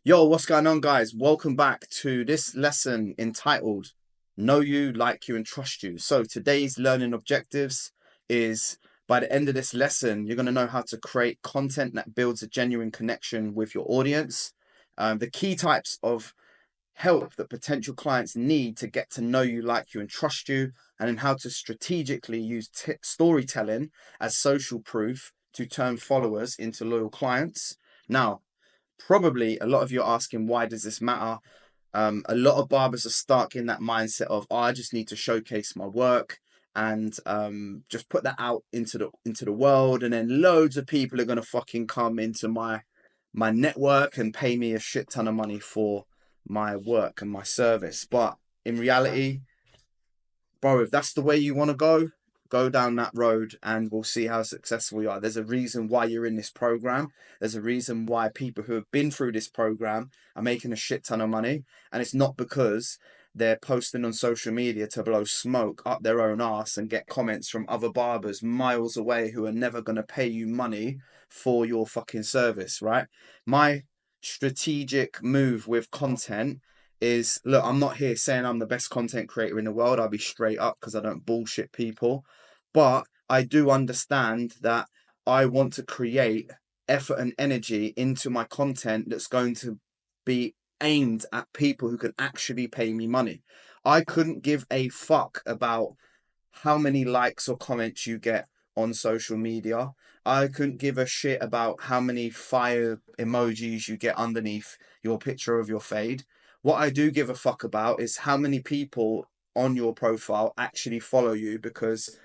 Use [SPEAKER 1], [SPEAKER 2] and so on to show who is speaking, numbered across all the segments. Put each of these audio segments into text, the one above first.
[SPEAKER 1] Yo, what's going on, guys? Welcome back to this lesson entitled Know You, Like You, and Trust You. So, today's learning objectives is by the end of this lesson, you're going to know how to create content that builds a genuine connection with your audience, the key types of help that potential clients need to get to know you, like you, and trust you, and then how to strategically use storytelling as social proof to turn followers into loyal clients. Now, probably a lot of you are asking, why does this matter? A lot of barbers are stuck in that mindset of, oh, I just need to showcase my work and just put that out into the world, and then loads of people are gonna fucking come into my network and pay me a shit ton of money for my work and my service. But in reality, bro, if that's the way you want to go down that road and we'll see how successful you are. There's a reason why you're in this program. There's a reason why people who have been through this program are making a shit ton of money. And it's not because they're posting on social media to blow smoke up their own ass and get comments from other barbers miles away who are never going to pay you money for your fucking service, right? My strategic move with content is, look, I'm not here saying I'm the best content creator in the world. I'll be straight up because I don't bullshit people. But I do understand that I want to create effort and energy into my content that's going to be aimed at people who can actually pay me money. I couldn't give a fuck about how many likes or comments you get on social media. I couldn't give a shit about how many fire emojis you get underneath your picture of your fade. What I do give a fuck about is how many people on your profile actually follow you because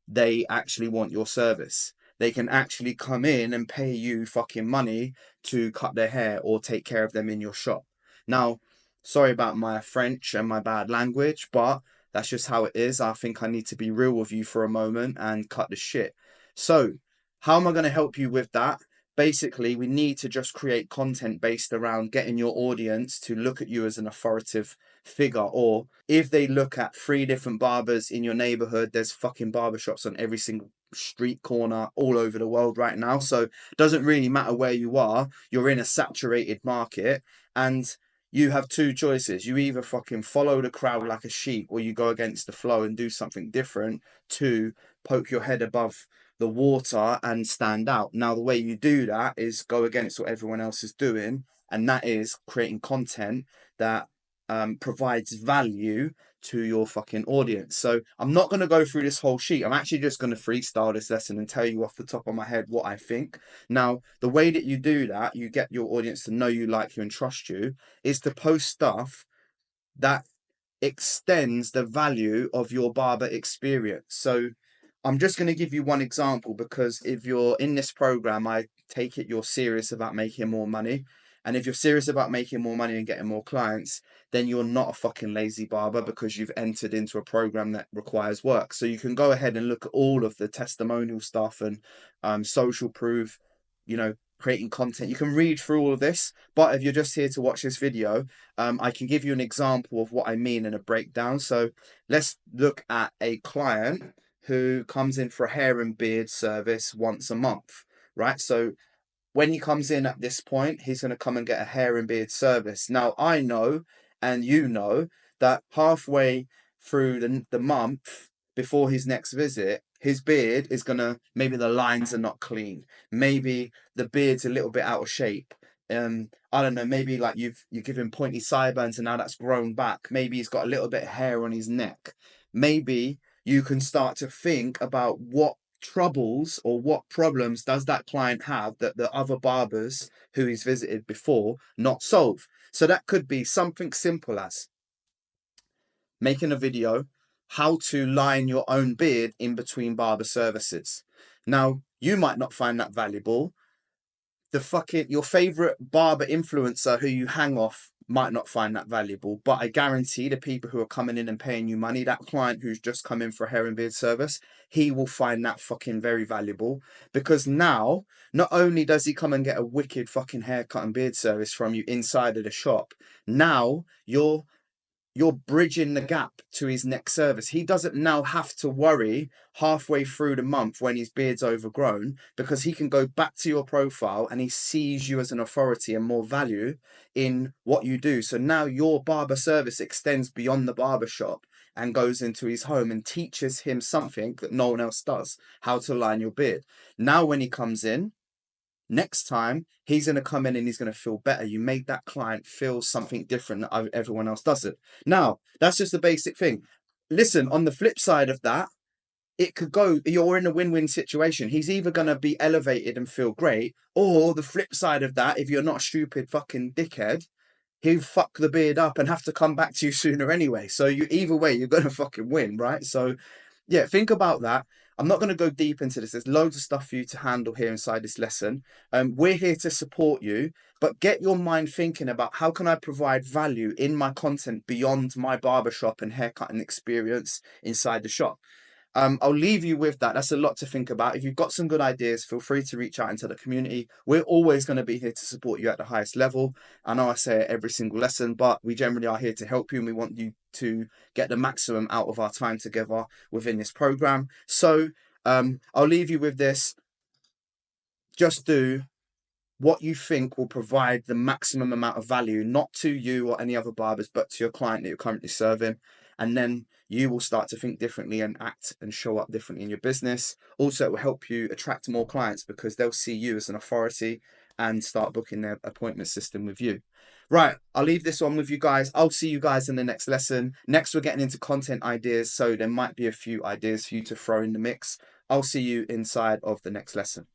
[SPEAKER 1] they actually want your service. They can actually come in and pay you fucking money to cut their hair or take care of them in your shop. Now, sorry about my French and my bad language, but that's just how it is. I think I need to be real with you for a moment and cut the shit. So, how am I going to help you with that? Basically, we need to just create content based around getting your audience to look at you as an authoritative figure. Or if they look at three different barbers in your neighborhood, there's fucking barbershops on every single street corner all over the world right now. So it doesn't really matter where you are, you're in a saturated market, and you have two choices. You either fucking follow the crowd like a sheep, or you go against the flow and do something different to poke your head above the water and stand out. Now, the way you do that is go against what everyone else is doing, and that is creating content that provides value to your fucking audience. So I'm not going to go through this whole sheet. I'm actually just going to freestyle this lesson and tell you off the top of my head what I think. Now, the way that you do that, you get your audience to know you, like you, and trust you, is to post stuff that extends the value of your barber experience. So I'm just going to give you one example, because if you're in this program, I take it you're serious about making more money. And if you're serious about making more money and getting more clients, then you're not a fucking lazy barber, because you've entered into a program that requires work. So you can go ahead and look at all of the testimonial stuff and social proof, creating content. You can read through all of this, but if you're just here to watch this video, I can give you an example of what I mean in a breakdown. So let's look at a client who comes in for a hair and beard service once a month, right? So when he comes in at this point, he's going to come and get a hair and beard service. Now, I know, and you know, that halfway through the month before his next visit, his beard is going to, maybe the lines are not clean. Maybe the beard's a little bit out of shape. I don't know, maybe like you give him pointy sideburns and now that's grown back. Maybe he's got a little bit of hair on his neck. Maybe you can start to think about what troubles or what problems does that client have that the other barbers who he's visited before not solve. So that could be something simple as making a video how to line your own beard in between barber services. Now, you might not find that valuable. Your favorite barber influencer who you hang off might not find that valuable, but I guarantee the people who are coming in and paying you money, that client who's just come in for a hair and beard service, he will find that fucking very valuable, because now not only does he come and get a wicked fucking haircut and beard service from you inside of the shop, now you're you're bridging the gap to his next service. He doesn't now have to worry halfway through the month when his beard's overgrown, because he can go back to your profile and he sees you as an authority and more value in what you do. So now your barber service extends beyond the barber shop and goes into his home and teaches him something that no one else does, how to line your beard. Now, when he comes in, next time he's going to come in and he's going to feel better. You made that client feel something different that everyone else doesn't. Now, that's just the basic thing. Listen, on the flip side of that, it could go, you're in a win-win situation. He's either going to be elevated and feel great, or the flip side of that, if you're not a stupid fucking dickhead, he'll fuck the beard up and have to come back to you sooner anyway. So you, either way, you're going to fucking win, right? So yeah, think about that. I'm not going to go deep into this. There's loads of stuff for you to handle here inside this lesson. We're here to support you, but get your mind thinking about how can I provide value in my content beyond my barbershop and haircutting experience inside the shop. I'll leave you with that. That's a lot to think about. If you've got some good ideas, feel free to reach out into the community. We're always going to be here to support you at the highest level. I know I say it every single lesson, but we generally are here to help you, and we want you to get the maximum out of our time together within this program. So I'll leave you with this. Just do what you think will provide the maximum amount of value, not to you or any other barbers, but to your client that you're currently serving. And then you will start to think differently and act and show up differently in your business. Also, it will help you attract more clients because they'll see you as an authority and start booking their appointment system with you. Right, I'll leave this one with you guys. I'll see you guys in the next lesson. Next, we're getting into content ideas, so there might be a few ideas for you to throw in the mix. I'll see you inside of the next lesson.